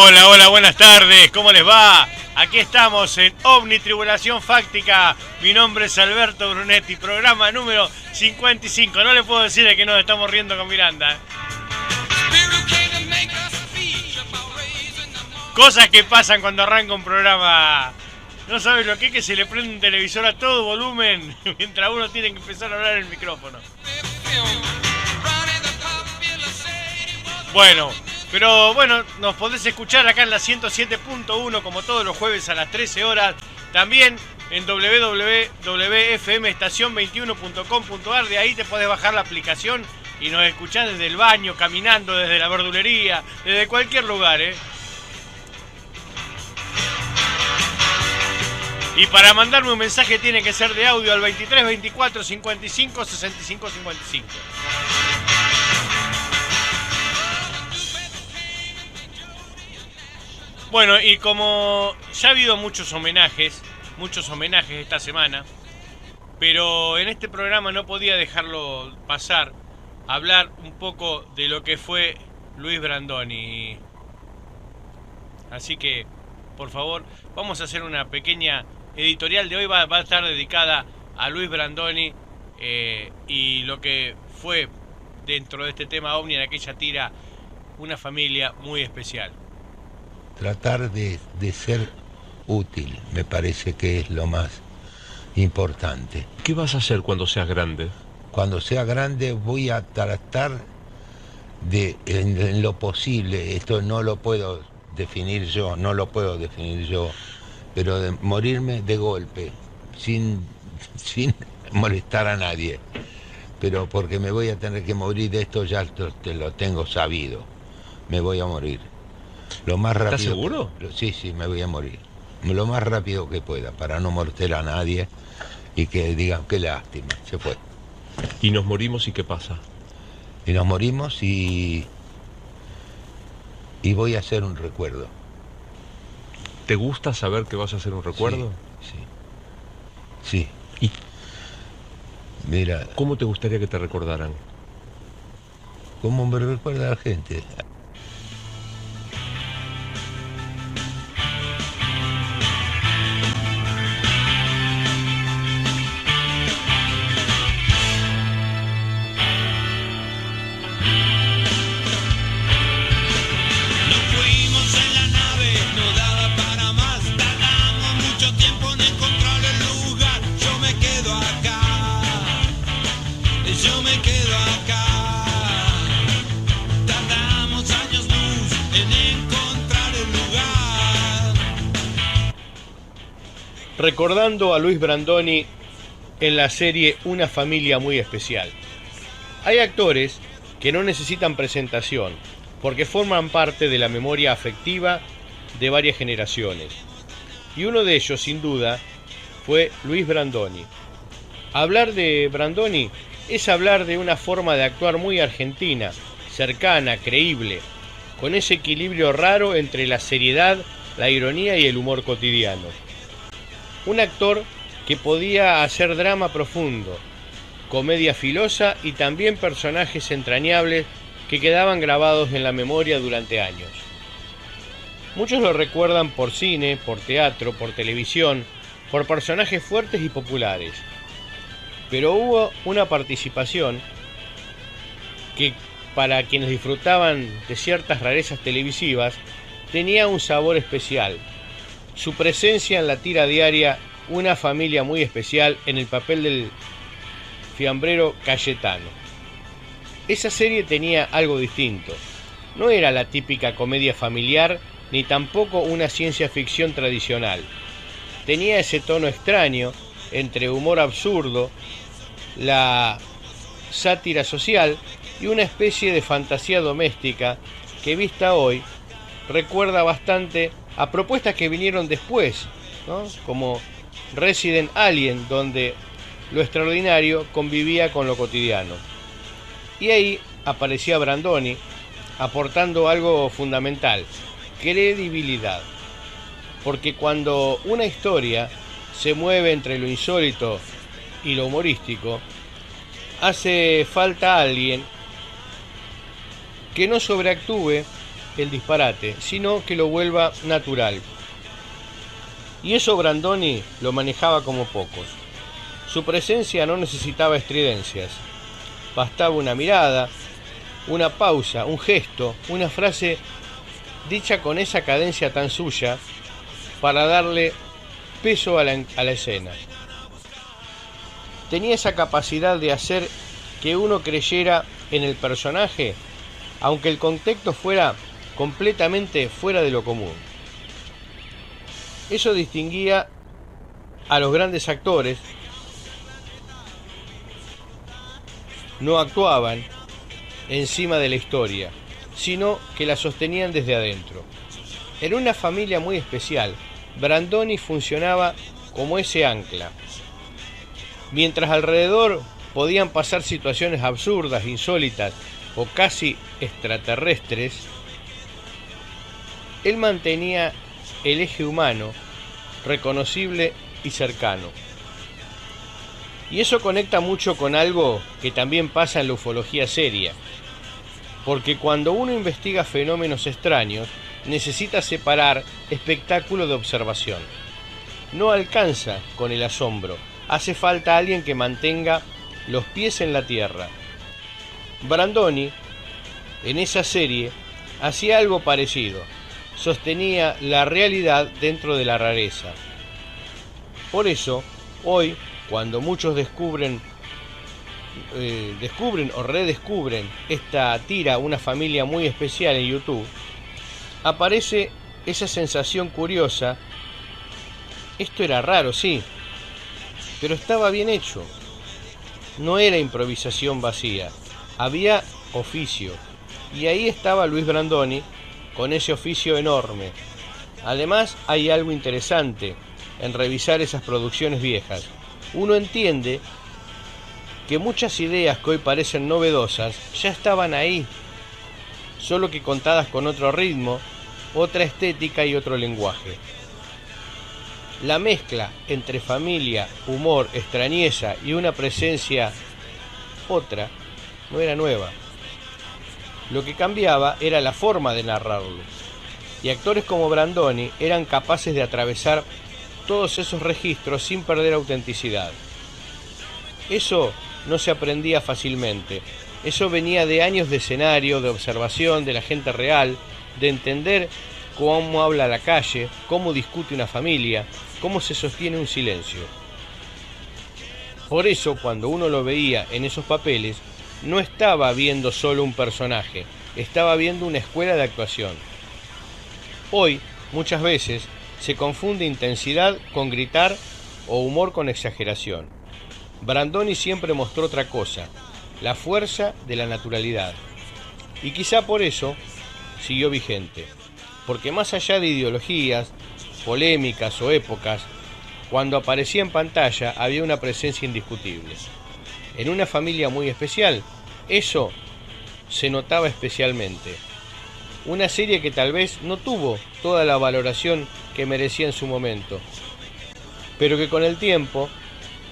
Hola, hola, buenas tardes, ¿cómo les va? Aquí estamos en OVNI Tribulación Fáctica. Mi nombre es Alberto Brunetti, programa número 55. No le puedo decir que nos estamos riendo con Miranda. Cosas que pasan cuando arranca un programa. No sabes lo que es que se le prende un televisor a todo volumen mientras uno tiene que empezar a hablar en el micrófono. Pero bueno, nos podés escuchar acá en la 107.1 como todos los jueves a las 13 horas. También en www.fmestacion21.com.ar. De ahí te podés bajar la aplicación y nos escuchás desde el baño, caminando, desde la verdulería, desde cualquier lugar, Y para mandarme un mensaje tiene que ser de audio al 23 24 55 65 55. Bueno, y como ya ha habido muchos homenajes esta semana, pero en este programa no podía dejarlo pasar, hablar un poco de lo que fue Luis Brandoni. Así que, por favor, vamos a hacer una pequeña editorial de hoy, va a estar dedicada a Luis Brandoni y lo que fue dentro de este tema OVNI en aquella tira, una familia muy especial. Tratar de ser útil, me parece que es lo más importante. ¿Qué vas a hacer cuando seas grande? Cuando sea grande voy a tratar de, en lo posible, esto no lo puedo definir yo, pero de morirme de golpe, sin molestar a nadie. Pero porque me voy a tener que morir de esto, ya te lo tengo sabido. Me voy a morir. Lo más rápido. ¿Estás seguro? Sí, me voy a morir. Lo más rápido que pueda, para no morder a nadie y que digan qué lástima, se fue. ¿Y nos morimos y qué pasa? Y nos morimos y voy a hacer un recuerdo. ¿Te gusta saber que vas a hacer un recuerdo? Sí. ¿Y mira, cómo te gustaría que te recordaran? ¿Cómo me recuerda la gente? Recordando a Luis Brandoni en la serie Una familia muy especial. Hay actores que no necesitan presentación porque forman parte de la memoria afectiva de varias generaciones. Y uno de ellos, sin duda, fue Luis Brandoni. Hablar de Brandoni es hablar de una forma de actuar muy argentina, cercana, creíble, con ese equilibrio raro entre la seriedad, la ironía y el humor cotidiano. Un actor que podía hacer drama profundo, comedia filosa y también personajes entrañables que quedaban grabados en la memoria durante años. Muchos lo recuerdan por cine, por teatro, por televisión, por personajes fuertes y populares. Pero hubo una participación que, para quienes disfrutaban de ciertas rarezas televisivas, tenía un sabor especial. Su presencia en la tira diaria Una familia muy especial en el papel del fiambrero Cayetano. Esa serie tenía algo distinto. No era la típica comedia familiar ni tampoco una ciencia ficción tradicional. Tenía ese tono extraño entre humor absurdo, la sátira social y una especie de fantasía doméstica que, vista hoy, recuerda bastante a propuestas que vinieron después, ¿no? Como Resident Alien, donde lo extraordinario convivía con lo cotidiano. Y ahí aparecía Brandoni aportando algo fundamental: credibilidad. Porque cuando una historia se mueve entre lo insólito y lo humorístico, hace falta alguien que no sobreactúe el disparate, sino que lo vuelva natural. Y eso Brandoni lo manejaba como pocos. Su presencia no necesitaba estridencias. Bastaba una mirada, una pausa, un gesto, una frase dicha con esa cadencia tan suya para darle peso a la escena. Tenía esa capacidad de hacer que uno creyera en el personaje, aunque el contexto fuera completamente fuera de lo común. Eso distinguía a los grandes actores. No actuaban encima de la historia, sino que la sostenían desde adentro. En una familia muy especial, Brandoni funcionaba como ese ancla. Mientras alrededor podían pasar situaciones absurdas, insólitas o casi extraterrestres, él mantenía el eje humano, reconocible y cercano. Y eso conecta mucho con algo que también pasa en la ufología seria, porque cuando uno investiga fenómenos extraños, necesita separar espectáculo de observación. No alcanza con el asombro, hace falta alguien que mantenga los pies en la tierra. Brandoni, en esa serie, hacía algo parecido, sostenía la realidad dentro de la rareza. Por eso, hoy, cuando muchos descubren o redescubren esta tira, Una familia muy especial, en YouTube, aparece esa sensación curiosa. Esto era raro, sí, pero estaba bien hecho. No era improvisación vacía, había oficio. Y ahí estaba Luis Brandoni con ese oficio enorme. Además, hay algo interesante en revisar esas producciones viejas. Uno entiende que muchas ideas que hoy parecen novedosas ya estaban ahí, solo que contadas con otro ritmo, otra estética y otro lenguaje. La mezcla entre familia, humor, extrañeza y una presencia otra no era nueva. Lo que cambiaba era la forma de narrarlo. Y actores como Brandoni eran capaces de atravesar todos esos registros sin perder autenticidad. Eso no se aprendía fácilmente. Eso venía de años de escenario, de observación de la gente real, de entender cómo habla la calle, cómo discute una familia, cómo se sostiene un silencio. Por eso, cuando uno lo veía en esos papeles, no estaba viendo solo un personaje, estaba viendo una escuela de actuación. Hoy, muchas veces, se confunde intensidad con gritar o humor con exageración. Brandoni siempre mostró otra cosa, la fuerza de la naturalidad. Y quizá por eso siguió vigente, porque más allá de ideologías, polémicas o épocas, cuando aparecía en pantalla había una presencia indiscutible. En Una familia muy especial, eso se notaba especialmente. Una serie que tal vez no tuvo toda la valoración que merecía en su momento, pero que con el tiempo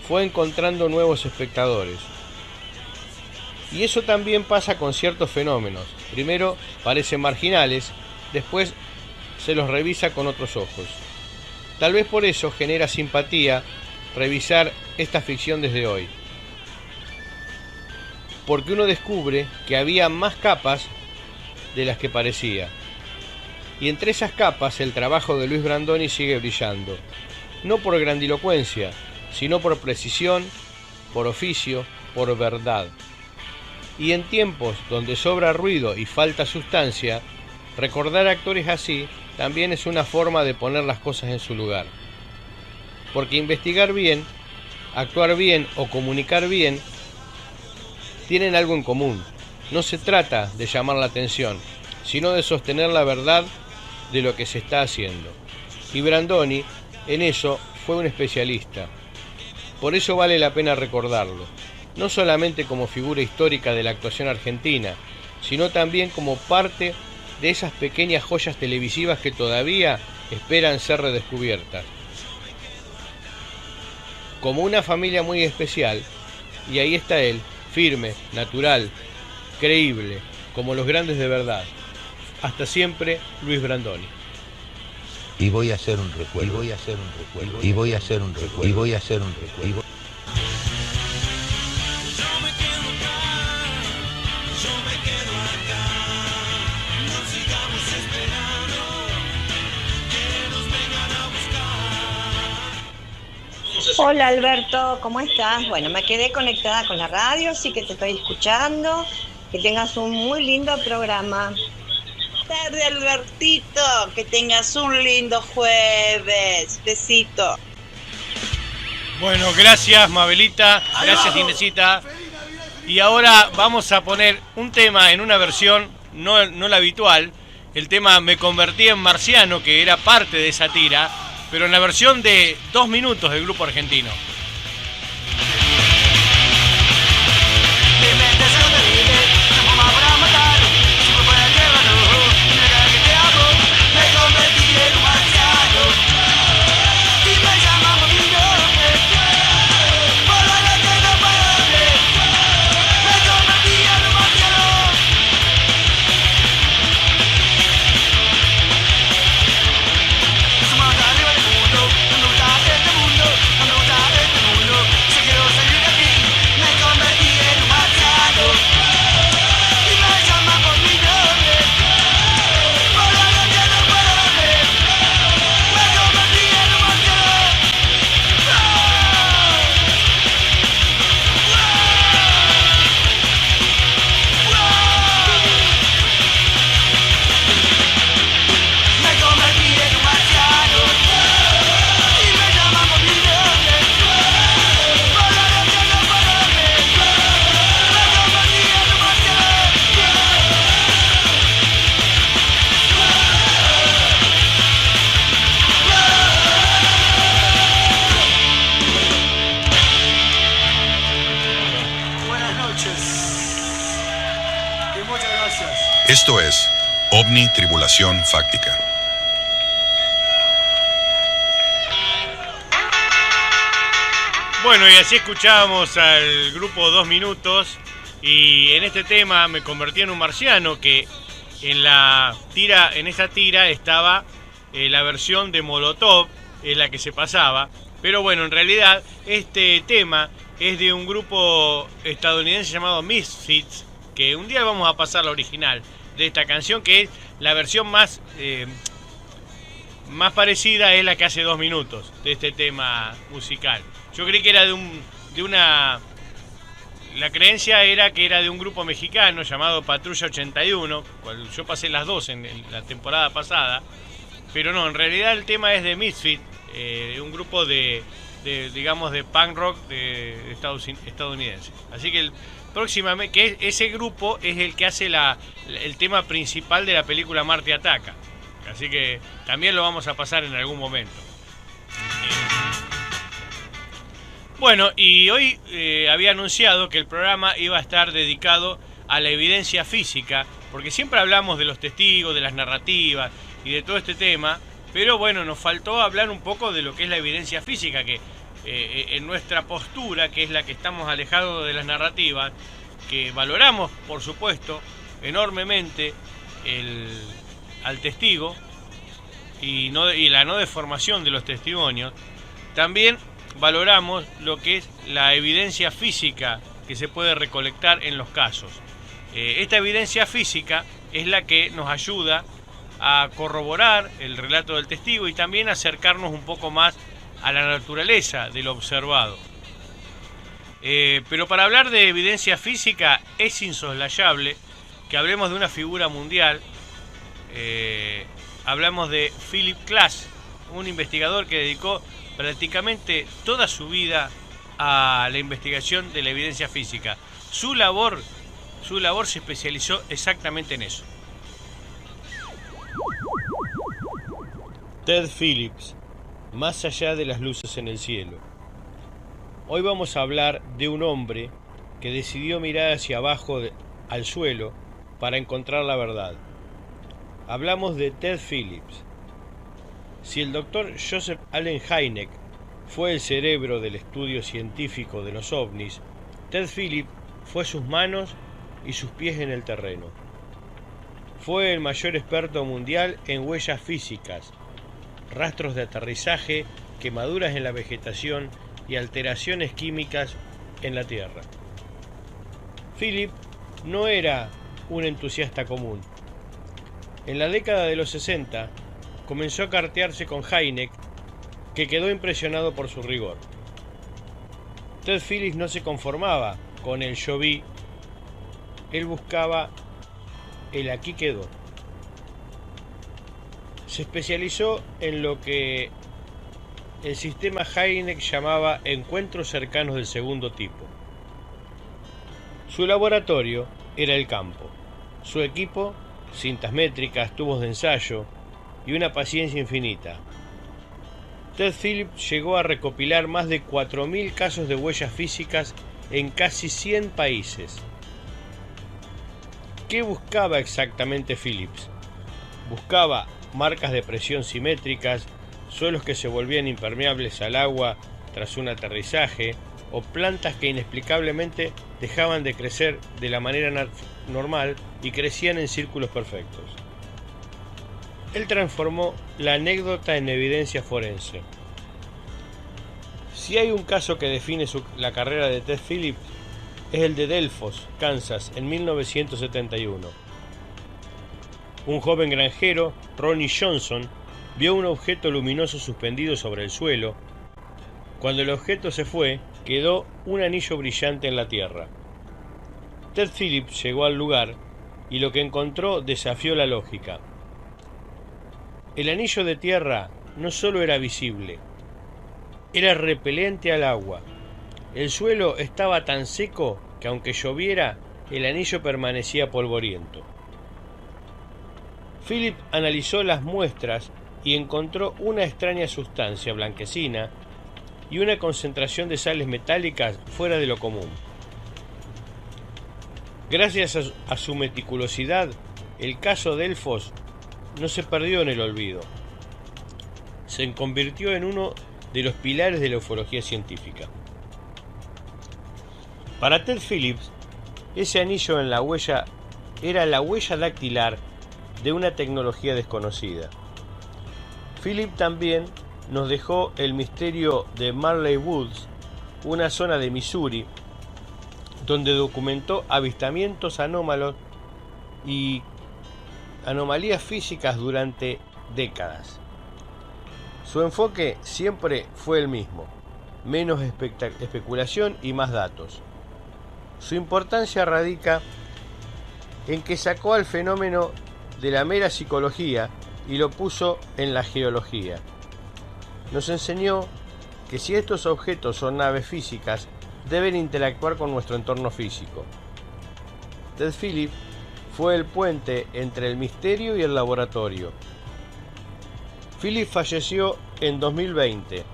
fue encontrando nuevos espectadores. Y eso también pasa con ciertos fenómenos. Primero parecen marginales, después se los revisa con otros ojos. Tal vez por eso genera simpatía revisar esta ficción desde hoy, porque uno descubre que había más capas de las que parecía. Y entre esas capas el trabajo de Luis Brandoni sigue brillando, no por grandilocuencia, sino por precisión, por oficio, por verdad. Y en tiempos donde sobra ruido y falta sustancia, recordar actores así también es una forma de poner las cosas en su lugar. Porque investigar bien, actuar bien o comunicar bien tienen algo en común. No se trata de llamar la atención, sino de sostener la verdad de lo que se está haciendo. Y Brandoni en eso fue un especialista. Por eso vale la pena recordarlo, no solamente como figura histórica de la actuación argentina, sino también como parte de esas pequeñas joyas televisivas que todavía esperan ser redescubiertas. Como Una familia muy especial, y ahí está él, firme, natural, creíble, como los grandes de verdad. Hasta siempre, Luis Brandoni. Y voy a hacer un recuerdo. Y voy a hacer un recuerdo. Y voy a hacer un recuerdo. Y voy a hacer un recuerdo. Hola Alberto, ¿cómo estás? Bueno, me quedé conectada con la radio, así que te estoy escuchando. Que tengas un muy lindo programa. Tarde, Albertito, que tengas un lindo jueves. Besito. Bueno, gracias Mabelita, gracias Inesita. Y ahora vamos a poner un tema en una versión no la habitual. El tema Me convertí en marciano, que era parte de esa tira, pero en la versión de 2 minutos del grupo argentino. Esto es OVNI Tribulación Fáctica. Bueno, y así escuchábamos al grupo 2 minutos, y en este tema Me convertí en un marciano, que en esa tira estaba la versión de Molotov, es la que se pasaba, pero bueno, en realidad este tema es de un grupo estadounidense llamado Misfits, que un día vamos a pasar la original de esta canción, que es la versión más parecida, es la que hace 2 minutos de este tema musical. Yo creí que era la creencia era que era de un grupo mexicano llamado Patrulla 81, cual yo pasé las 2 en la temporada pasada, pero no, en realidad el tema es de Misfit, un grupo digamos de punk rock de estadounidense. Así que próximamente, que ese grupo es el que hace el tema principal de la película Marte Ataca. Así que también lo vamos a pasar en algún momento. Bueno, y hoy había anunciado que el programa iba a estar dedicado a la evidencia física, porque siempre hablamos de los testigos, de las narrativas y de todo este tema, pero bueno, nos faltó hablar un poco de lo que es la evidencia física, que en nuestra postura, que es la que estamos alejados de las narrativas, que valoramos, por supuesto, enormemente al testigo y la no deformación de los testimonios, también valoramos lo que es la evidencia física que se puede recolectar en los casos. Esta evidencia física es la que nos ayuda a corroborar el relato del testigo y también acercarnos un poco más a la naturaleza de lo observado. Pero para hablar de evidencia física es insoslayable que hablemos de una figura mundial. Hablamos de Philip Klass, un investigador que dedicó prácticamente toda su vida a la investigación de la evidencia física. Su labor se especializó exactamente en eso. Ted Phillips, más allá de las luces en el cielo. Hoy vamos a hablar de un hombre que decidió mirar hacia abajo al suelo para encontrar la verdad. Hablamos de Ted Phillips. Si el doctor Joseph Allen Hynek fue el cerebro del estudio científico de los ovnis, Ted Phillips fue sus manos y sus pies en el terreno. fue el mayor experto mundial en huellas físicas, rastros de aterrizaje, quemaduras en la vegetación y alteraciones químicas en la Tierra. Philip no era un entusiasta común. En la década de los 60 comenzó a cartearse con Hynek, que quedó impresionado por su rigor. Ted Phillips no se conformaba con el yo vi, él buscaba el aquí quedó. Se especializó en lo que el sistema Hynek llamaba encuentros cercanos del segundo tipo. Su laboratorio era el campo, su equipo, cintas métricas, tubos de ensayo y una paciencia infinita. Ted Phillips llegó a recopilar más de 4.000 casos de huellas físicas en casi 100 países. ¿Qué buscaba exactamente Phillips? Buscaba marcas de presión simétricas, suelos que se volvían impermeables al agua tras un aterrizaje, o plantas que inexplicablemente dejaban de crecer de la manera normal y crecían en círculos perfectos. Él transformó la anécdota en evidencia forense. Si hay un caso que define la carrera de Ted Phillips, es el de Delphos, Kansas, en 1971. Un joven granjero, Ronnie Johnson, vio un objeto luminoso suspendido sobre el suelo. Cuando el objeto se fue, quedó un anillo brillante en la tierra. Ted Phillips llegó al lugar y lo que encontró desafió la lógica. El anillo de tierra no solo era visible, era repelente al agua. El suelo estaba tan seco que aunque lloviera, el anillo permanecía polvoriento. Phillips analizó las muestras y encontró una extraña sustancia blanquecina y una concentración de sales metálicas fuera de lo común. Gracias a su meticulosidad, el caso Delphos no se perdió en el olvido. Se convirtió en uno de los pilares de la ufología científica. Para Ted Phillips, ese anillo en la huella era la huella dactilar de una tecnología desconocida. Phillips también nos dejó el misterio de Marley Woods, una zona de Missouri, donde documentó avistamientos anómalos y anomalías físicas durante décadas. Su enfoque siempre fue el mismo, menos especulación y más datos. Su importancia radica en que sacó al fenómeno de la mera psicología y lo puso en la geología. Nos enseñó que si estos objetos son naves físicas, deben interactuar con nuestro entorno físico. Ted Phillips fue el puente entre el misterio y el laboratorio. Phillips falleció en 2020,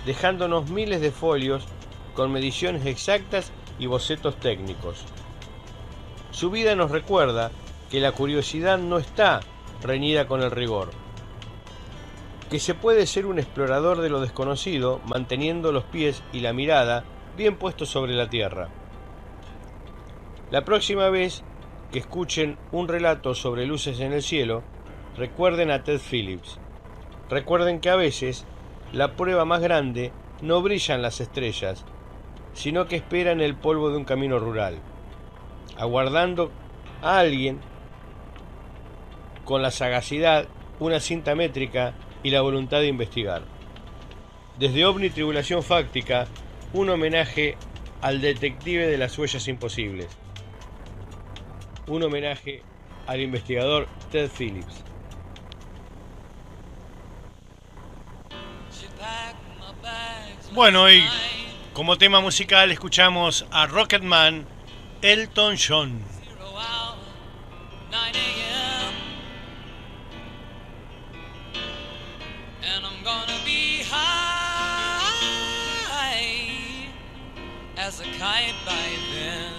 dejándonos miles de folios con mediciones exactas y bocetos técnicos. Su vida nos recuerda que la curiosidad no está reñida con el rigor, que se puede ser un explorador de lo desconocido manteniendo los pies y la mirada bien puestos sobre la tierra. La próxima vez que escuchen un relato sobre luces en el cielo, recuerden a Ted Phillips. Recuerden que a veces la prueba más grande no brilla en las estrellas, sino que espera en el polvo de un camino rural, aguardando a alguien con la sagacidad, una cinta métrica y la voluntad de investigar. Desde OVNI Tribulación Fáctica, un homenaje al detective de las huellas imposibles. Un homenaje al investigador Ted Phillips. Bueno, y como tema musical escuchamos a Rocketman Elton John. As a kite by then,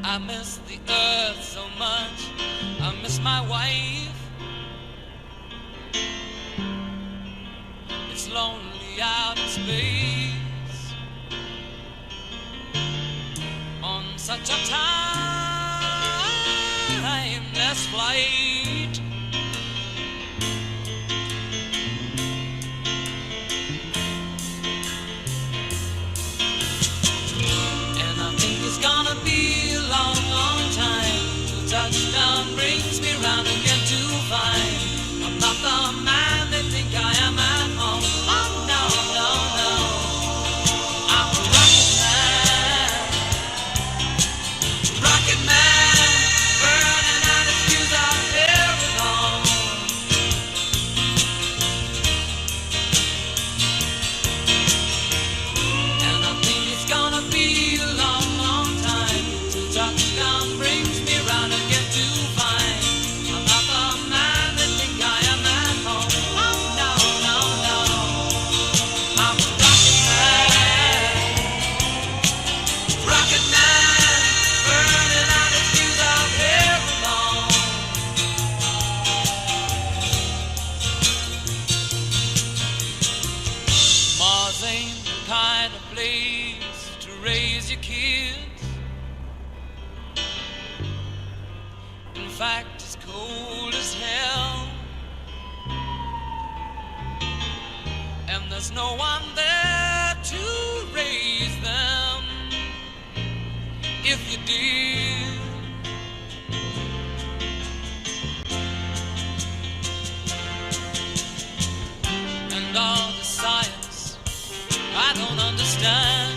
I miss the earth so much, I miss my wife. It's lonely out in space. such a timeless flight. And I think it's gonna be a long, long time till touchdown brings me round again to find I'm not the man they think I am at home. Oh no, no, no, I'm a rocket man, burning out his fuse out here alone. And I think it's gonna be a long, long time till touchdown brings me round again to find I'm not the man they think I am at home. Oh no, no, no, I'm a rocket man, burning out his fuse out here alone. Mars ain't the kind of place to raise your kids. In fact, it's cold as hell, and there's no one there to raise them. If you did, and all the science I don't understand,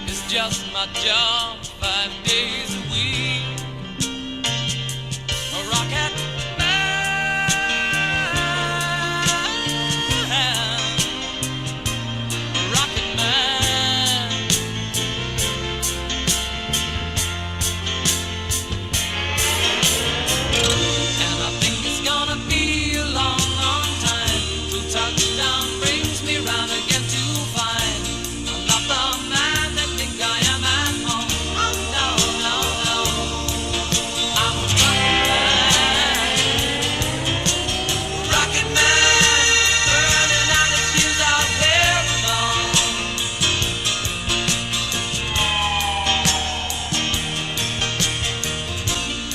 it's just my job 5 days a week. A rocket man, a rocket man. And I think it's gonna be a long, long time till touchdown brings me round again to find I'm not the man they think I am at home. Oh no, no, no, I'm a rocket man, burning out his fuse out here alone.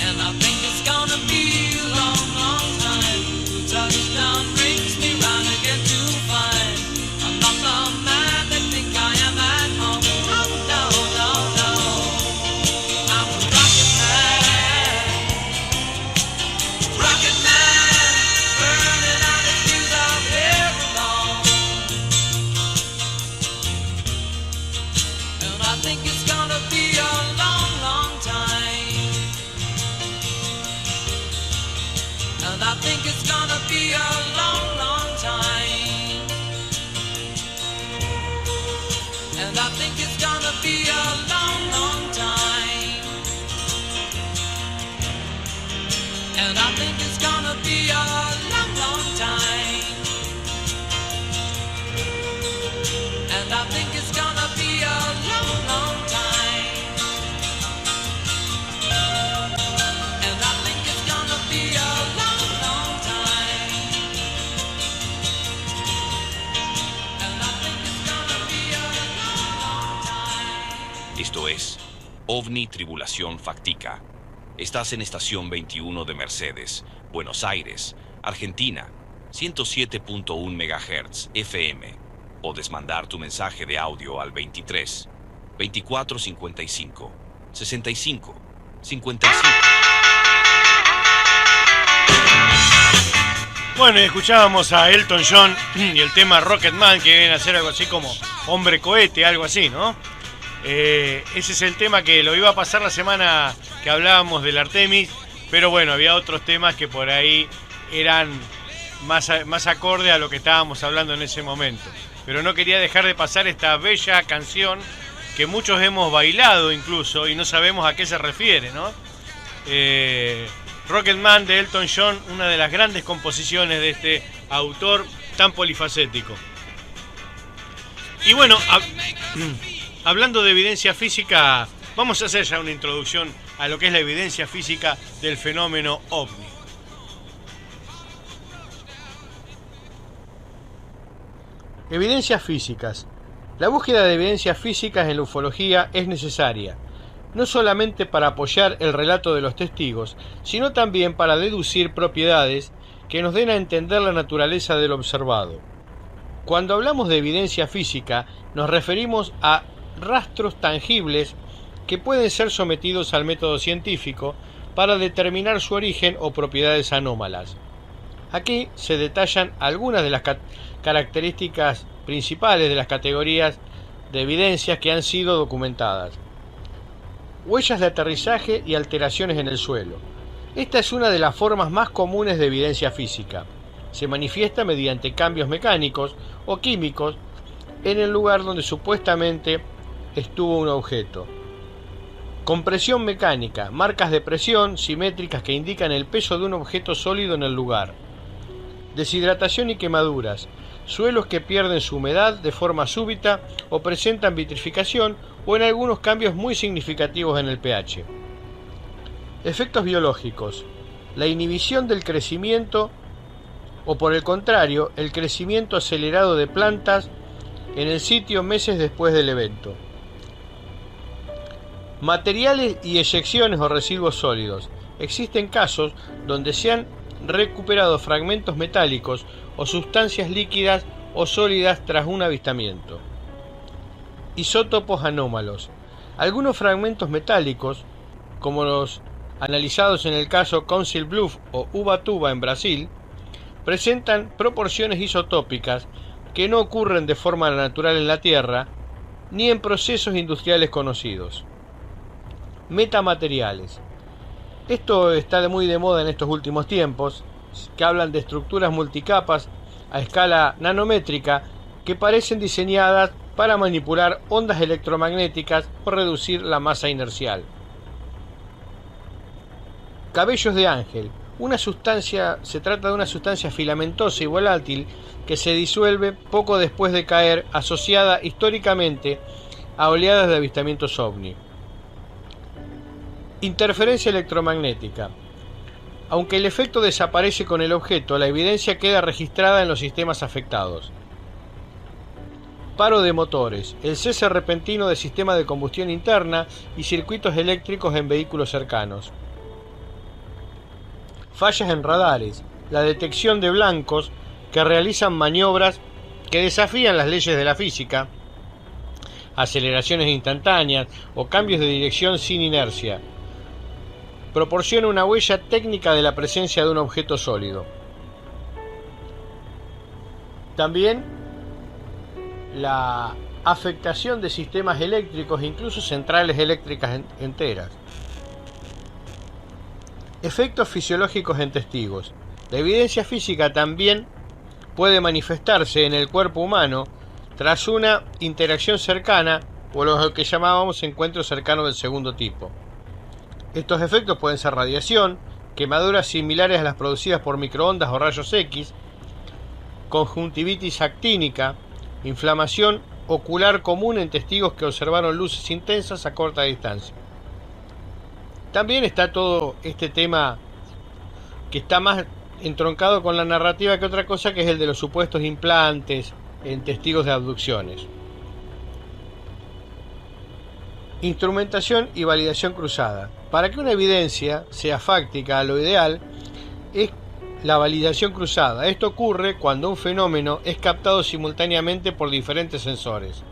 And I think it's gonna be a long, long time till touchdown brings me round again to find I'm not the man they think I am at home. Oh no, no, no, I'm a rocket man, burning out his fuse out here alone. And I think it's gonna be a long, long time. And I think it's gonna be a long, long time. And I think it's gonna be a long, long time. And I think it's gonna be a long, long time. And I think it's gonna be a long, long time. And I think it's gonna be a long, long time. And I think it's gonna be a long, long time. Esto es OVNI Tribulación Factica. Estás en estación 21 de Mercedes, Buenos Aires, Argentina, 107.1 MHz FM. Podés mandar tu mensaje de audio al 23 24 55 65 55. Bueno, y escuchábamos a Elton John y el tema Rocket Man, que viene a ser algo así como hombre cohete, algo así, ¿no? Ese es el tema que lo iba a pasar la semana que hablábamos del Artemis, pero bueno, había otros temas que por ahí eran más acorde a lo que estábamos hablando en ese momento. Pero no quería dejar de pasar esta bella canción que muchos hemos bailado incluso y no sabemos a qué se refiere, ¿no? Rocket Man de Elton John, una de las grandes composiciones de este autor tan polifacético. Y bueno, hablando de evidencia física, vamos a hacer ya una introducción a lo que es la evidencia física del fenómeno OVNI. Evidencias físicas. La búsqueda de evidencias físicas en la ufología es necesaria, no solamente para apoyar el relato de los testigos, sino también para deducir propiedades que nos den a entender la naturaleza del observado. Cuando hablamos de evidencia física, nos referimos a rastros tangibles que pueden ser sometidos al método científico para determinar su origen o propiedades anómalas. Aquí se detallan algunas de las características principales de las categorías de evidencias que han sido documentadas. Huellas de aterrizaje y alteraciones en el suelo. Esta es una de las formas más comunes de evidencia física. Se manifiesta mediante cambios mecánicos o químicos en el lugar donde supuestamente estuvo un objeto. Compresión mecánica, marcas de presión simétricas que indican el peso de un objeto sólido en el lugar. Deshidratación y quemaduras, suelos que pierden su humedad de forma súbita o presentan vitrificación o en algunos cambios muy significativos en el pH. Efectos biológicos, la inhibición del crecimiento o por el contrario, el crecimiento acelerado de plantas en el sitio meses después del evento. Materiales y eyecciones o residuos sólidos. Existen casos donde se han recuperado fragmentos metálicos o sustancias líquidas o sólidas tras un avistamiento. Isótopos anómalos. Algunos fragmentos metálicos, como los analizados en el caso Council Bluff o Ubatuba en Brasil, presentan proporciones isotópicas que no ocurren de forma natural en la Tierra ni en procesos industriales conocidos. Metamateriales. Esto está muy de moda en estos últimos tiempos, que hablan de estructuras multicapas a escala nanométrica que parecen diseñadas para manipular ondas electromagnéticas o reducir la masa inercial. Cabellos de ángel. Se trata de una sustancia filamentosa y volátil que se disuelve poco después de caer, asociada históricamente a oleadas de avistamientos ovni. Interferencia electromagnética. Aunque el efecto desaparece con el objeto, la evidencia queda registrada en los sistemas afectados. Paro de motores. El cese repentino de sistemas de combustión interna y circuitos eléctricos en vehículos cercanos. Fallas en radares. La detección de blancos que realizan maniobras que desafían las leyes de la física, aceleraciones instantáneas o cambios de dirección sin inercia. Proporciona una huella técnica de la presencia de un objeto sólido. También la afectación de sistemas eléctricos, incluso centrales eléctricas enteras. Efectos fisiológicos en testigos. La evidencia física también puede manifestarse en el cuerpo humano tras una interacción cercana o lo que llamábamos encuentros cercanos del segundo tipo. Estos efectos pueden ser radiación, quemaduras similares a las producidas por microondas o rayos X, conjuntivitis actínica, inflamación ocular común en testigos que observaron luces intensas a corta distancia. También está todo este tema que está más entroncado con la narrativa que otra cosa, que es el de los supuestos implantes en testigos de abducciones. Instrumentación y validación cruzada. Para que una evidencia sea fáctica, lo ideal es la validación cruzada. Esto ocurre cuando un fenómeno es captado simultáneamente por diferentes sensores: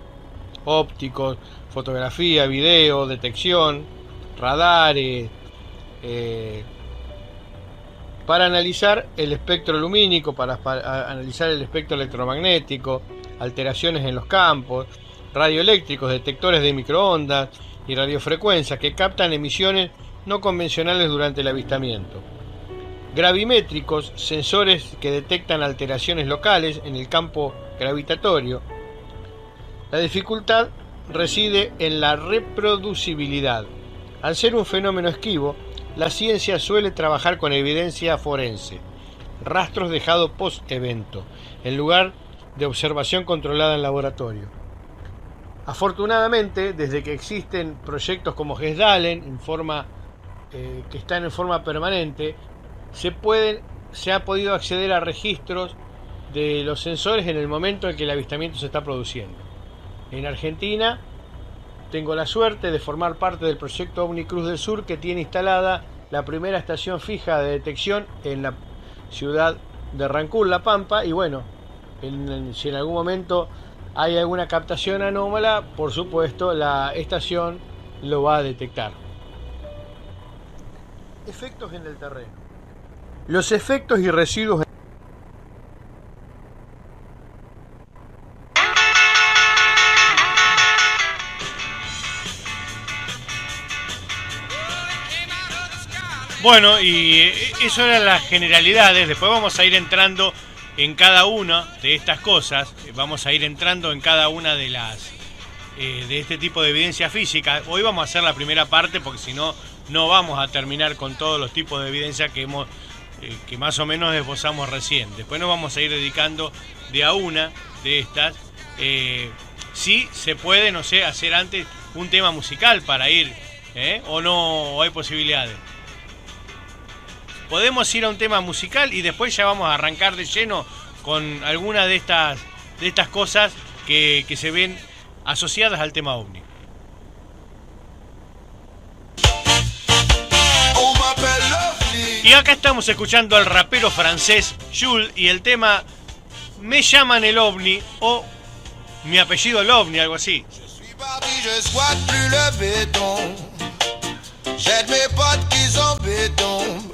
ópticos, fotografía, video, detección, radares, para analizar el espectro lumínico, para analizar el espectro electromagnético, alteraciones en los campos, radioeléctricos, detectores de microondas y radiofrecuencias que captan emisiones no convencionales durante el avistamiento. Gravimétricos, sensores que detectan alteraciones locales en el campo gravitatorio. La dificultad reside en la reproducibilidad. Al ser un fenómeno esquivo, la ciencia suele trabajar con evidencia forense, rastros dejados post-evento, en lugar de observación controlada en laboratorio. Afortunadamente, desde que existen proyectos como GESDALEN, que están en forma permanente, se ha podido acceder a registros de los sensores en el momento en que el avistamiento se está produciendo. en Argentina. Tengo la suerte de formar parte del proyecto OVNI Cruz del Sur, que tiene instalada la primera estación fija de detección en la ciudad de Rancún, La Pampa. Y bueno, si en algún momento hay alguna captación anómala, por supuesto la estación lo va a detectar. Efectos en el terreno. Los efectos y residuos. Bueno, y eso eran las generalidades. Después vamos a ir entrando en cada una de estas cosas. Vamos a ir entrando en cada una de las de este tipo de evidencia física. Hoy vamos a hacer la primera parte porque si no, no vamos a terminar con todos los tipos de evidencia que hemos que más o menos esbozamos recién. Después nos vamos a ir dedicando de a una de estas. Si se puede, no sé, hacer antes un tema musical para ir, o no, o hay posibilidades. Podemos ir a un tema musical y después ya vamos a arrancar de lleno con alguna de estas cosas que se ven asociadas al tema OVNI. Y acá estamos escuchando al rapero francés Jules y el tema Me llaman el OVNI o Mi apellido el OVNI, algo así. J'aide mes potes qui sont béton.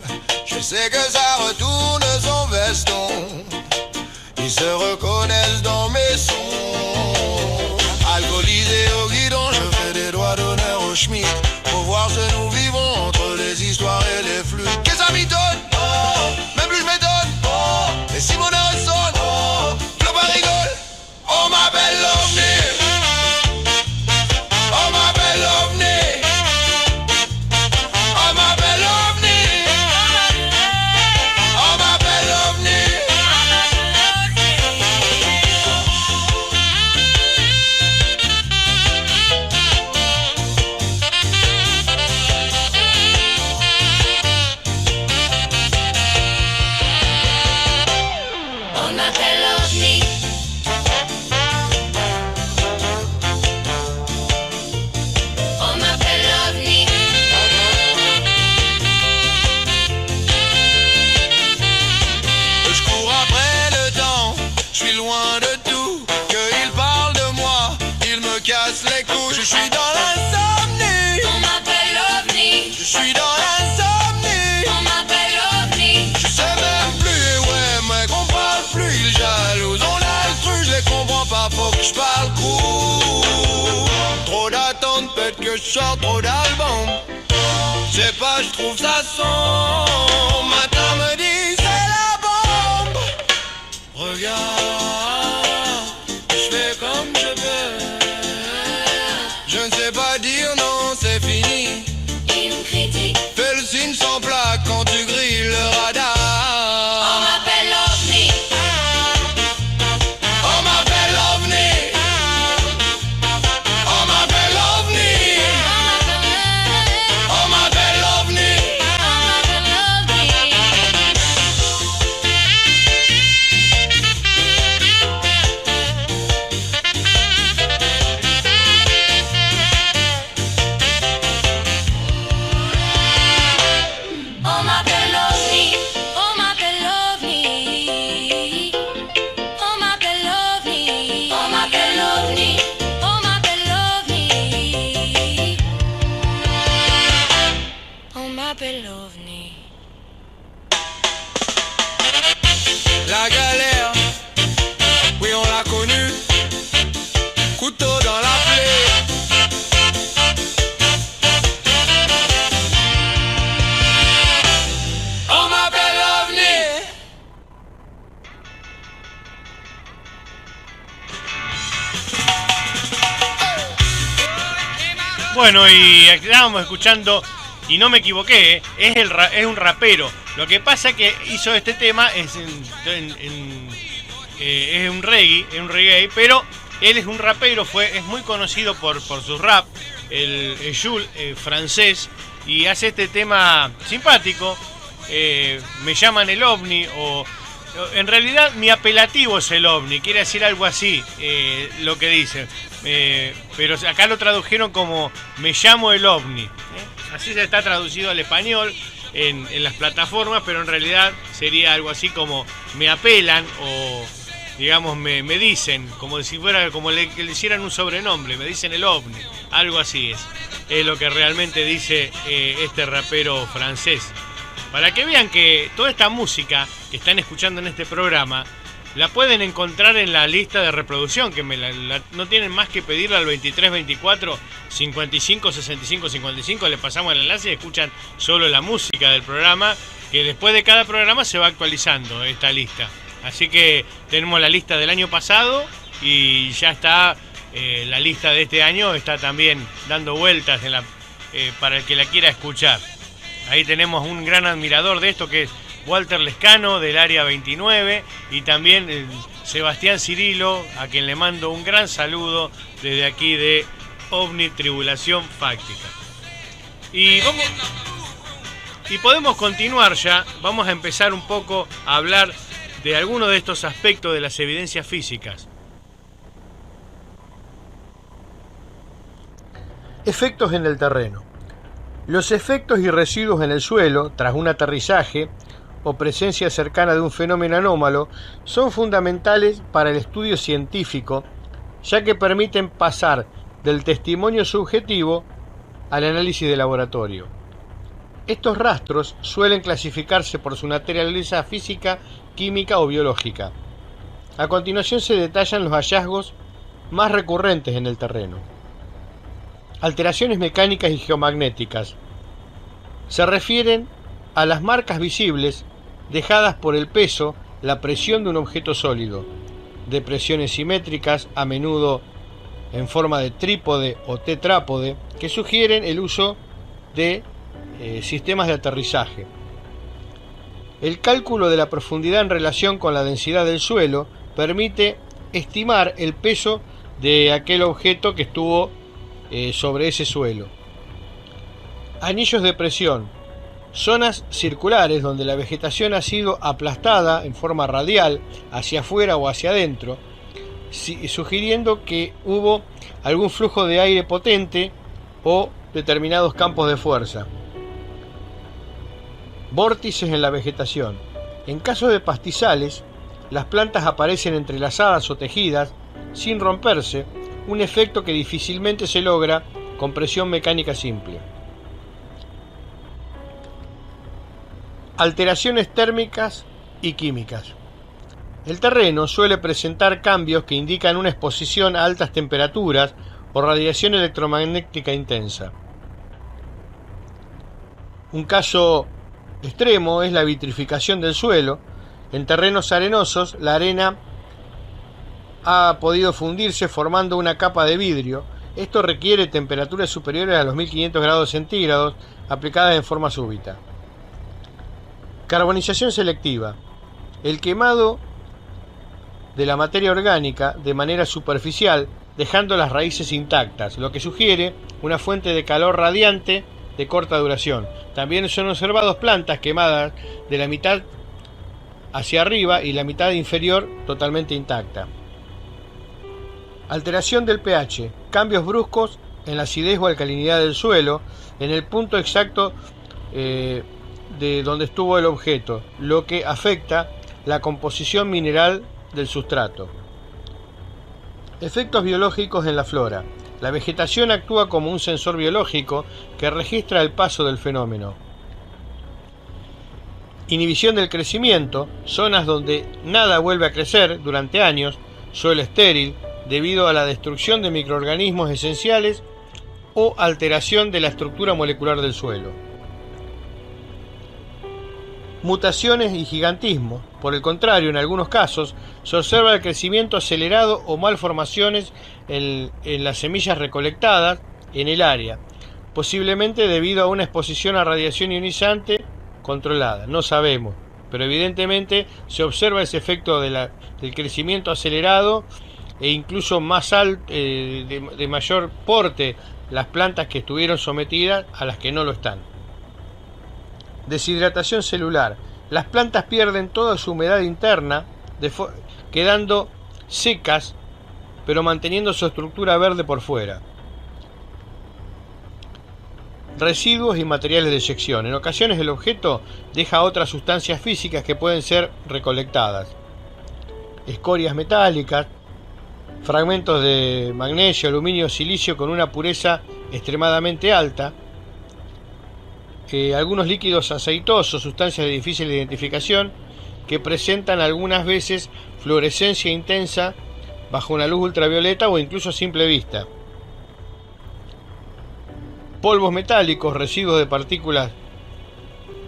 Je sais que ça retourne son veston. Ils se reconnaissent dans mes sons. Alcoolisé au guidon, je fais des doigts d'honneur au schmitt. Pour voir ce nous vivons entre les histoires et les flûtes. Qu'est-ce que ça m'étonne? Oh, même plus je m'étonne. Oh, et si mon heure sonne, oh, le pas rigole. On m'appelle l'OVNI. On m'appelle l'OVNI. Je suis dans l'insomnie. On m'appelle OVNI. Je suis dans l'insomnie. On m'appelle OVNI. Je sais même plus, ouais, mais qu'on parle plus, ils jalousent. On a le truc, je les comprends pas, faut que je parle court. Trop d'attentes, peut-être que je sors trop d'albums. Je sais pas, je trouve ça sombre. Matin me dit, c'est la bombe. Regarde, je fais comme je peux. Je ne sais pas dire non, c'est fini. Ils me critiquent. Fais le signe sans plaque quand tu grilles le radar. On m'appelle OVNI. On m'appelle OVNI. On m'appelle OVNI. On m'appelle OVNI. La galère, oui on l'a connue. Couteau dans la plaie. On m'appelle OVNI. Bueno, y estábamos escuchando, y no me equivoqué, es un rapero. Lo que pasa que hizo este tema es un reggae, pero él es un rapero, es muy conocido por su rap, el Jules francés, y hace este tema simpático, Me llaman el OVNI o En realidad mi apelativo es el ovni, quiere decir algo así, lo que dice. Pero acá lo tradujeron como me llamo el ovni. Así se está traducido al español en las plataformas, pero en realidad sería algo así como me apelan o digamos me dicen, como si fuera como le hicieran un sobrenombre, me dicen el ovni, algo así es lo que realmente dice este rapero francés. Para que vean que toda esta música que están escuchando en este programa la pueden encontrar en la lista de reproducción, que no tienen más que pedirla al 2324 55 65 55, le pasamos el enlace y escuchan solo la música del programa, que después de cada programa se va actualizando esta lista. Así que tenemos la lista del año pasado y ya está la lista de este año, está también dando vueltas para el que la quiera escuchar. Ahí tenemos un gran admirador de esto que es Walter Lescano del área 29 y también Sebastián Cirilo, a quien le mando un gran saludo desde aquí de OVNI Tribulación Fáctica. Y podemos continuar ya, vamos a empezar un poco a hablar de algunos de estos aspectos de las evidencias físicas. Efectos en el terreno. Los efectos y residuos en el suelo, tras un aterrizaje o presencia cercana de un fenómeno anómalo, son fundamentales para el estudio científico, ya que permiten pasar del testimonio subjetivo al análisis de laboratorio. Estos rastros suelen clasificarse por su naturaleza física, química o biológica. A continuación se detallan los hallazgos más recurrentes en el terreno. Alteraciones mecánicas y geomagnéticas. Se refieren a las marcas visibles dejadas por el peso, la presión de un objeto sólido. Depresiones simétricas, a menudo en forma de trípode o tetrápode, que sugieren el uso de sistemas de aterrizaje. El cálculo de la profundidad en relación con la densidad del suelo permite estimar el peso de aquel objeto que estuvo sobre ese suelo. Anillos de presión, zonas circulares donde la vegetación ha sido aplastada en forma radial hacia afuera o hacia adentro, sugiriendo que hubo algún flujo de aire potente o determinados campos de fuerza. Vórtices en la vegetación. En caso de pastizales, las plantas aparecen entrelazadas o tejidas sin romperse, un efecto que difícilmente se logra con presión mecánica simple. Alteraciones térmicas y químicas. El terreno suele presentar cambios que indican una exposición a altas temperaturas o radiación electromagnética intensa. Un caso extremo es la vitrificación del suelo. En terrenos arenosos, la arena ha podido fundirse formando una capa de vidrio. Esto requiere temperaturas superiores a los 1500 grados centígrados aplicadas en forma súbita. Carbonización selectiva. El quemado de la materia orgánica de manera superficial, dejando las raíces intactas, lo que sugiere una fuente de calor radiante de corta duración. También son observados plantas quemadas de la mitad hacia arriba y la mitad inferior totalmente intacta. Alteración del pH. Cambios bruscos en la acidez o alcalinidad del suelo en el punto exacto de donde estuvo el objeto, lo que afecta la composición mineral del sustrato. Efectos biológicos en la flora. La vegetación actúa como un sensor biológico que registra el paso del fenómeno. Inhibición del crecimiento. Zonas donde nada vuelve a crecer durante años. Suelo estéril debido a la destrucción de microorganismos esenciales o alteración de la estructura molecular del suelo. Mutaciones y gigantismo. Por el contrario, en algunos casos se observa el crecimiento acelerado o malformaciones en las semillas recolectadas en el área, posiblemente debido a una exposición a radiación ionizante controlada. No sabemos, pero evidentemente se observa ese efecto del crecimiento acelerado e incluso más alto, de mayor porte, las plantas que estuvieron sometidas a las que no lo están. Deshidratación celular. las plantas pierden toda su humedad interna, quedando secas, pero manteniendo su estructura verde por fuera. Residuos y materiales de eyección. En ocasiones el objeto deja otras sustancias físicas que pueden ser recolectadas. Escorias metálicas, fragmentos de magnesio, aluminio, silicio con una pureza extremadamente alta, algunos líquidos aceitosos, sustancias de difícil identificación, que presentan algunas veces fluorescencia intensa bajo una luz ultravioleta o incluso a simple vista. Polvos metálicos, residuos de partículas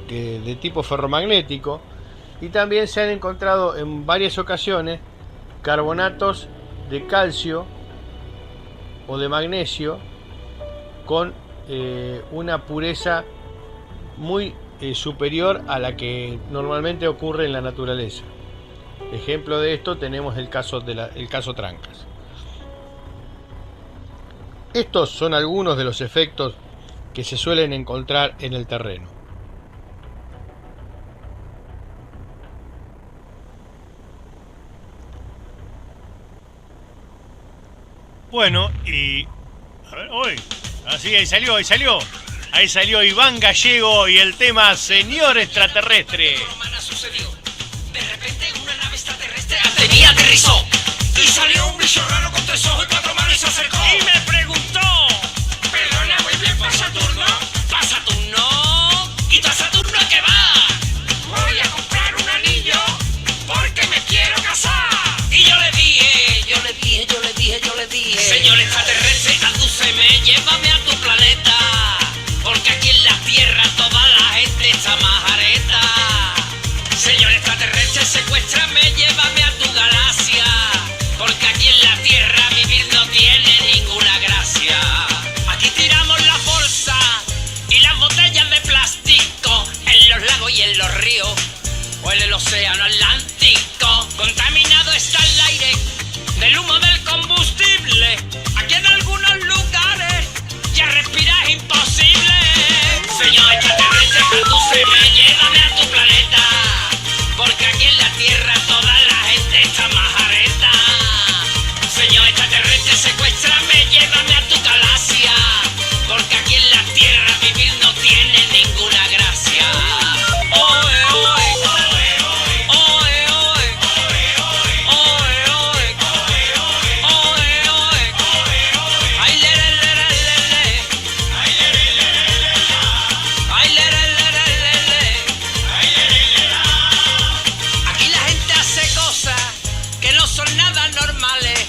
de tipo ferromagnético, y también se han encontrado en varias ocasiones carbonatos de calcio o de magnesio con una pureza muy superior a la que normalmente ocurre en la naturaleza. Ejemplo de esto tenemos el caso Trancas. Estos son algunos de los efectos que se suelen encontrar en el terreno. Bueno, y... a ver, uy, así, ahí salió Iván Gallego y el tema Señor Extraterrestre. De repente una nave extraterrestre aterrizó y salió un bicho raro con 3 ojos y 4 manos y se acercó Y me preguntó: perdona, muy bien, ¿para Saturno? ¿Para Saturno? ¿Y tú a Saturno a qué vas? Voy a comprar un anillo porque me quiero casar. Y yo le dije, señor extraterrestre, adúceme, llévame a tu planeta, porque aquí en la Tierra toda la gente está majareta. Señor extraterrestre, secuéstrame, llévame a tu galaxia, porque aquí en la Tierra vivir no tiene ninguna gracia. Aquí tiramos la bolsa y las botellas de plástico en los lagos y en los ríos, o en el océano Atlántico. Contaminado está el aire del humo del combustible. Aquí en algunos lugares ya respirar es imposible. Señor extraterrestre, adúceme, llévame a tu planeta, porque aquí en la Tierra toda la gente está majareta. Señor extraterrestre, secuéstrame, llévame a tu galaxia, porque aquí en la Tierra vivir no tiene ninguna gracia. Oe, oe, oe, oe, oe, oe, oe, oe, ay, le, le, le, le, le, ay, le, le, le, le, le, ay, le, le, le, le, le, ay, le, le, le, le. Aquí la gente hace cosas que no son nada normales.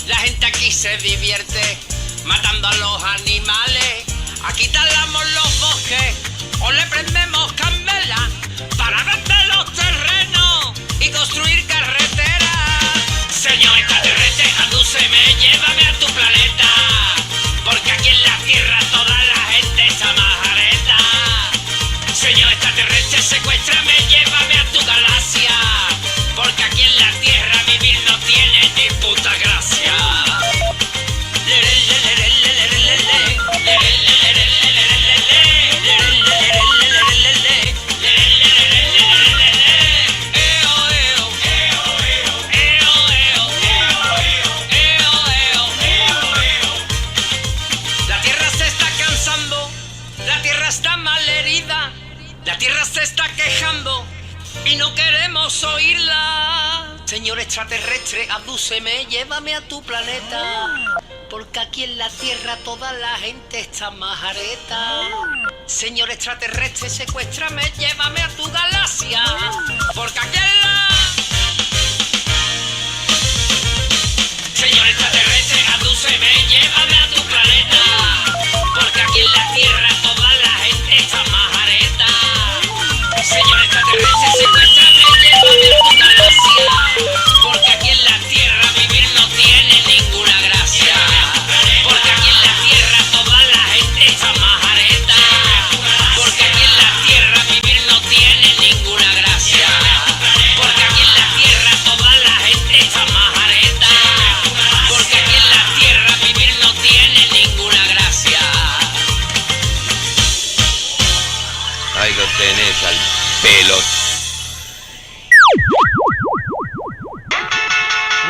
La gente aquí se divierte matando a los animales. Aquí talamos los bosques o le prendemos candela para vender los terrenos y construir carreteras. Señor extraterrestre, adúceme, llévame a tu planeta, porque aquí en la Tierra toda la gente está majareta. Señor extraterrestre, secuéstrame, llévame a tu galaxia, porque aquí en la Tierra vivir no tiene ni puta gracia. La Tierra se está cansando, la Tierra está malherida, la Tierra se está quejando y no queremos oírla. Señor extraterrestre, adúceme, llévame a tu planeta, porque aquí en la Tierra toda la gente está majareta. Señor extraterrestre, secuéstrame, llévame a tu galaxia, porque aquí en la... Señor extraterrestre, adúceme, llévame a tu planeta, porque aquí en la Tierra toda la gente está majareta. Señor extraterrestre, secuéstrame, llévame a tu galaxia, porque aquí en la Tierra vivir no tiene ninguna gracia. Porque aquí en la Tierra toda la gente está majareta. Porque aquí en la Tierra vivir no tiene ninguna gracia. Porque aquí en la Tierra toda la gente está majareta. Porque aquí en la Tierra vivir no tiene ninguna gracia. Ahí lo tenés al pelo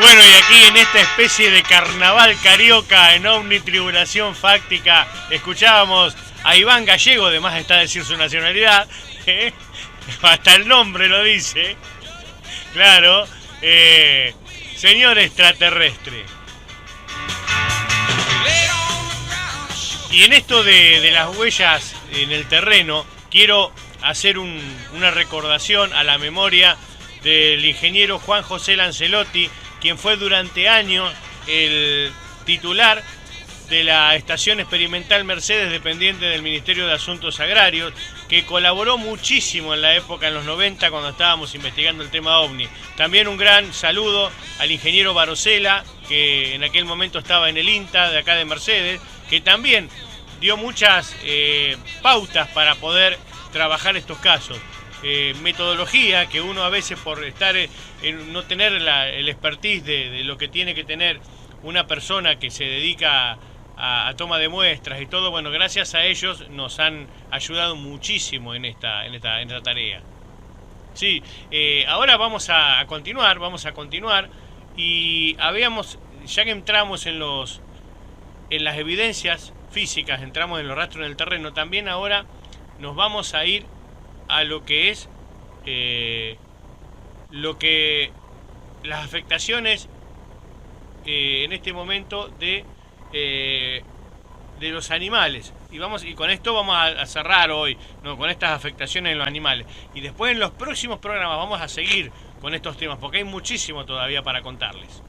Bueno, y aquí en esta especie de carnaval carioca en Ovni Tribulación Fáctica, escuchábamos a Iván Gallego, además está a decir su nacionalidad, hasta el nombre lo dice, claro, señor extraterrestre. Y en esto de las huellas en el terreno, quiero hacer una recordación a la memoria del ingeniero Juan José Lancelotti, quien fue durante años el titular de la Estación Experimental Mercedes, dependiente del Ministerio de Asuntos Agrarios, que colaboró muchísimo en la época, en los 90, cuando estábamos investigando el tema OVNI. También un gran saludo al ingeniero Barosela, que en aquel momento estaba en el INTA de acá de Mercedes, que también dio muchas pautas para poder trabajar estos casos. Metodología que uno a veces por estar no tener el expertise de lo que tiene que tener una persona que se dedica a toma de muestras y todo, bueno, gracias a ellos nos han ayudado muchísimo en esta tarea. Sí, ahora vamos a continuar y ya que entramos en las evidencias físicas, entramos en los rastros en el terreno, también ahora nos vamos a ir a lo que es las afectaciones en este momento de los animales, y con esto vamos a cerrar hoy, ¿no?, con estas afectaciones en los animales, y después en los próximos programas vamos a seguir con estos temas porque hay muchísimo todavía para contarles.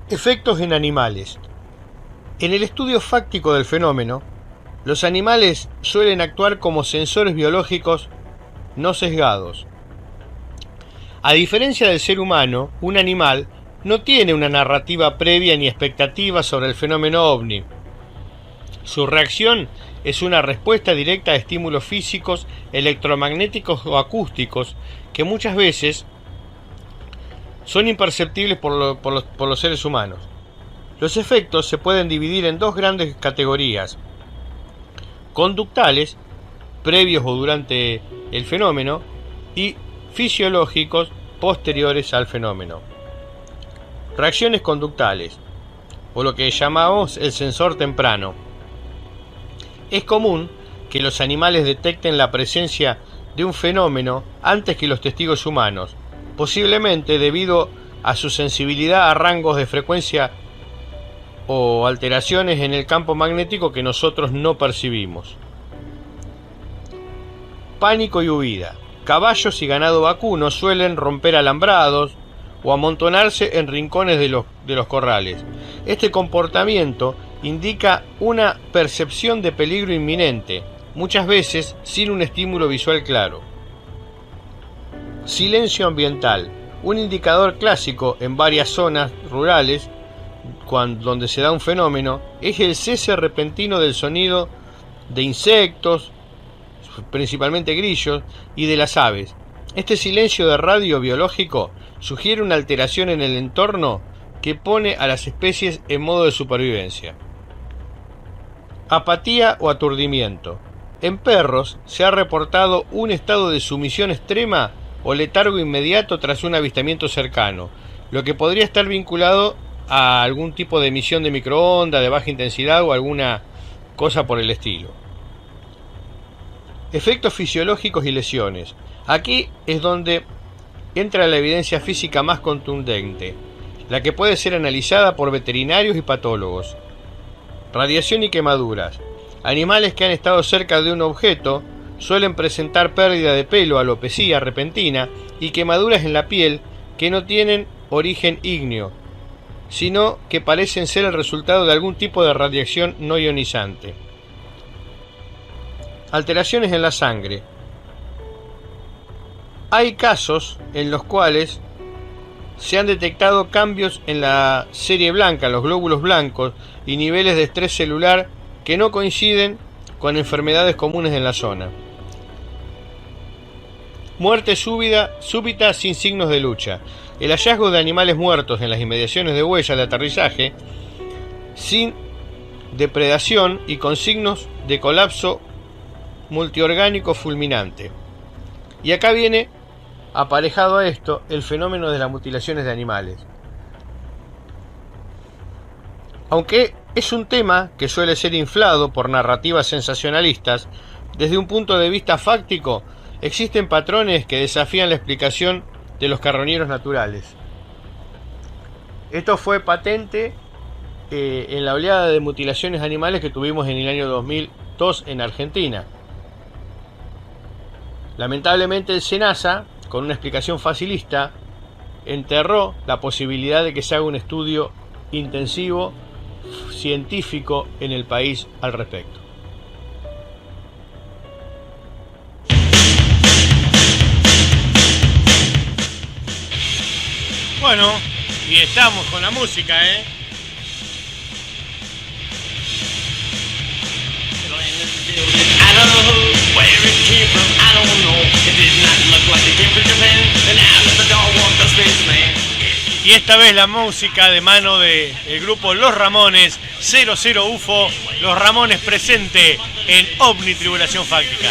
Efectos en animales. En el estudio fáctico del fenómeno, los animales suelen actuar como sensores biológicos no sesgados. A diferencia del ser humano, un animal no tiene una narrativa previa ni expectativa sobre el fenómeno OVNI. Su reacción es una respuesta directa a estímulos físicos, electromagnéticos o acústicos que muchas veces son imperceptibles por los seres humanos. Los efectos se pueden dividir en dos grandes categorías: conductales, previos o durante el fenómeno, y fisiológicos, posteriores al fenómeno. Reacciones conductales, o lo que llamamos el sensor temprano. Es común que los animales detecten la presencia de un fenómeno antes que los testigos humanos, posiblemente debido a su sensibilidad a rangos de frecuencia o alteraciones en el campo magnético que nosotros no percibimos. Pánico y huida. Caballos y ganado vacuno suelen romper alambrados o amontonarse en rincones de los corrales. Este comportamiento indica una percepción de peligro inminente, muchas veces sin un estímulo visual claro. Silencio ambiental. Un indicador clásico en varias zonas rurales donde se da un fenómeno es el cese repentino del sonido de insectos, principalmente grillos, y de las aves. Este silencio de radio biológico sugiere una alteración en el entorno que pone a las especies en modo de supervivencia. Apatía o aturdimiento. En perros se ha reportado un estado de sumisión extrema o letargo inmediato tras un avistamiento cercano, lo que podría estar vinculado a algún tipo de emisión de microondas de baja intensidad o alguna cosa por el estilo. Efectos fisiológicos y lesiones. Aquí es donde entra la evidencia física más contundente, la que puede ser analizada por veterinarios y patólogos. Radiación y quemaduras. Animales que han estado cerca de un objeto suelen presentar pérdida de pelo, alopecia repentina y quemaduras en la piel que no tienen origen ígneo, sino que parecen ser el resultado de algún tipo de radiación no ionizante. Alteraciones en la sangre. Hay casos en los cuales se han detectado cambios en la serie blanca, los glóbulos blancos, y niveles de estrés celular que no coinciden con enfermedades comunes en la zona. Muerte súbita sin signos de lucha. El hallazgo de animales muertos en las inmediaciones de huellas de aterrizaje, sin depredación y con signos de colapso multiorgánico fulminante. Y acá viene aparejado a esto el fenómeno de las mutilaciones de animales. Aunque es un tema que suele ser inflado por narrativas sensacionalistas, desde un punto de vista fáctico, existen patrones que desafían la explicación de los carroñeros naturales. Esto fue patente en la oleada de mutilaciones animales que tuvimos en el año 2002 en Argentina. Lamentablemente el SENASA, con una explicación facilista, enterró la posibilidad de que se haga un estudio intensivo científico en el país al respecto. Bueno, y estamos con la música, ¿eh? I don't know where it came from, I don't know. It did not look like it came from Japan. And out of the door walked the spaceman. Y esta vez la música de mano del grupo Los Ramones, 00 UFO, Los Ramones presente en OVNI Tribulación Fáctica.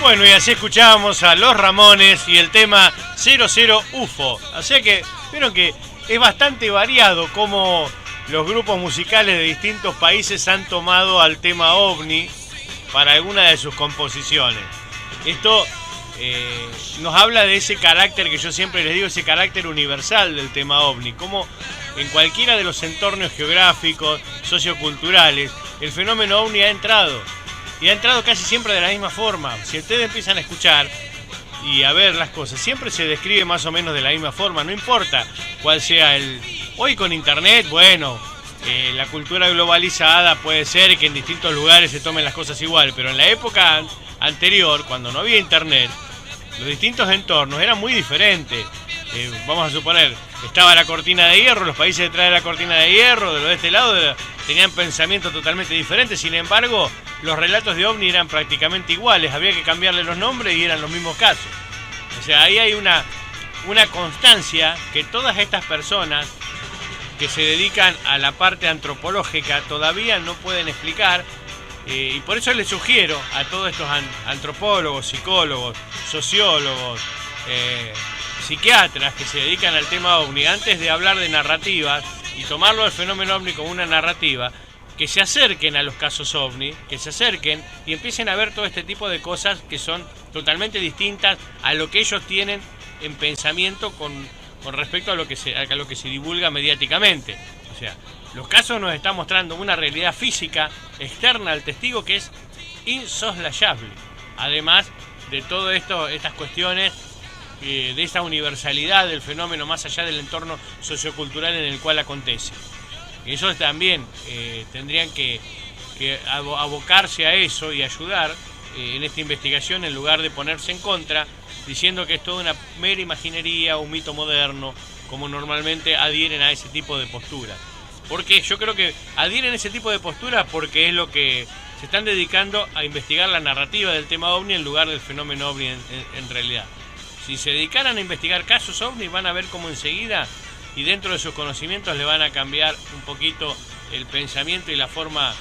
Bueno, y así escuchábamos a Los Ramones y el tema 00 UFO. O sea que, vieron que es bastante variado cómo los grupos musicales de distintos países han tomado al tema OVNI para alguna de sus composiciones. Esto nos habla de ese carácter que yo siempre les digo, ese carácter universal del tema OVNI, como en cualquiera de los entornos geográficos, socioculturales, el fenómeno OVNI ha entrado. Y ha entrado casi siempre de la misma forma. Si ustedes empiezan a escuchar y a ver las cosas, siempre se describe más o menos de la misma forma. No importa cuál sea el... Hoy con internet, bueno, la cultura globalizada puede ser que en distintos lugares se tomen las cosas igual. Pero en la época anterior, cuando no había internet, los distintos entornos eran muy diferentes. Vamos a suponer, estaba la cortina de hierro, los países detrás de la cortina de hierro, de este lado, tenían pensamientos totalmente diferentes. Sin embargo, los relatos de OVNI eran prácticamente iguales, había que cambiarle los nombres y eran los mismos casos. O sea, ahí hay una constancia que todas estas personas que se dedican a la parte antropológica todavía no pueden explicar, y por eso les sugiero a todos estos antropólogos, psicólogos, sociólogos, psiquiatras que se dedican al tema OVNI, antes de hablar de narrativas y tomarlo al fenómeno OVNI como una narrativa, que se acerquen a los casos OVNI, que se acerquen y empiecen a ver todo este tipo de cosas que son totalmente distintas a lo que ellos tienen en pensamiento con respecto a lo que se divulga mediáticamente. O sea, los casos nos están mostrando una realidad física externa al testigo que es insoslayable. Además de todo esto, estas cuestiones de esta universalidad del fenómeno más allá del entorno sociocultural en el cual acontece. Eso también tendrían que abocarse a eso y ayudar en esta investigación en lugar de ponerse en contra, diciendo que es toda una mera imaginería, un mito moderno, como normalmente adhieren a ese tipo de posturas. Porque yo creo que adhieren a ese tipo de posturas porque es lo que se están dedicando a investigar la narrativa del tema OVNI en lugar del fenómeno OVNI en realidad. Si se dedicaran a investigar casos OVNI, van a ver cómo enseguida y dentro de sus conocimientos le van a cambiar un poquito el pensamiento y la forma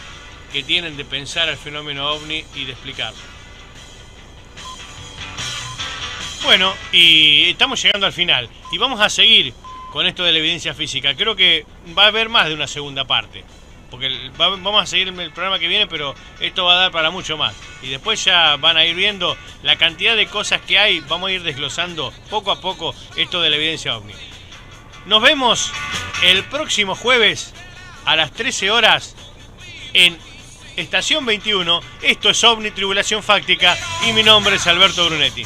que tienen de pensar el fenómeno OVNI y de explicarlo. Bueno, y estamos llegando al final y vamos a seguir con esto de la evidencia física. Creo que va a haber más de una segunda parte, porque vamos a seguir el programa que viene, pero esto va a dar para mucho más. Y después ya van a ir viendo la cantidad de cosas que hay, vamos a ir desglosando poco a poco esto de la evidencia OVNI. Nos vemos el próximo jueves a las 13 horas en Estación 21. Esto es OVNI Tribulación Fáctica y mi nombre es Alberto Brunetti.